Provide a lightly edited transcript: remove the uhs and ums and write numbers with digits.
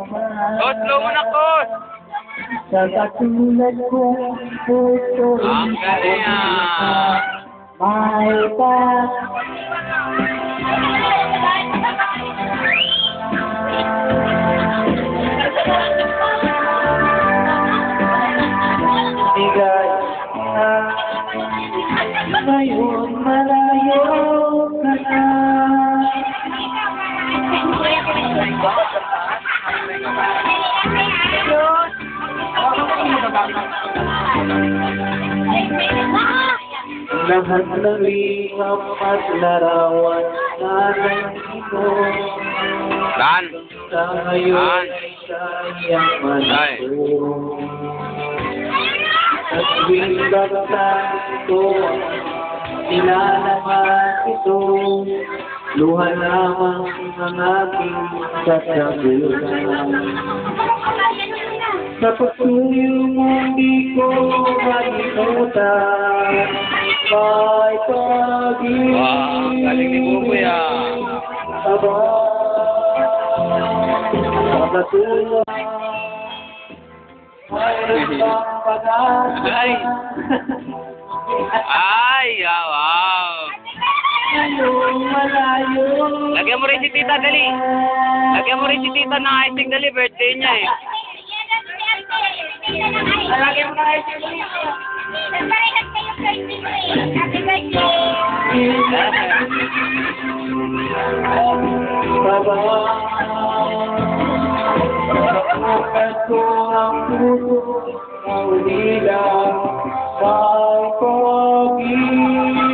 Tos, slow mo na, Tos! Sa katulad kong puso Ang galing ah! may pa. Bigay na ngayon malayo ka na. Lahat ng liham at larawan na nandito Dan! sa ngayon ay sayang manako. At tuwing babagtan ko, nilalaman ito, luha lamang ang aking kasagutan. Sa pagsuyo mo di ko malimutan, may pag-ibig. Wow, galing ni Buboy ah! Aba, sa katulad, mayroon bang pag-asa? Ay! Ay! Wow! Ngayong malayo. Lagyan mo rin si Tita, dali! Lagyan mo rin si Tita ng icing, dali, birthday niya eh! Lagyan mo na kayo sa Parehas kayo birthday. Happy birthday! Baba, bakit ko ang puso, maulila, may pag-ibig.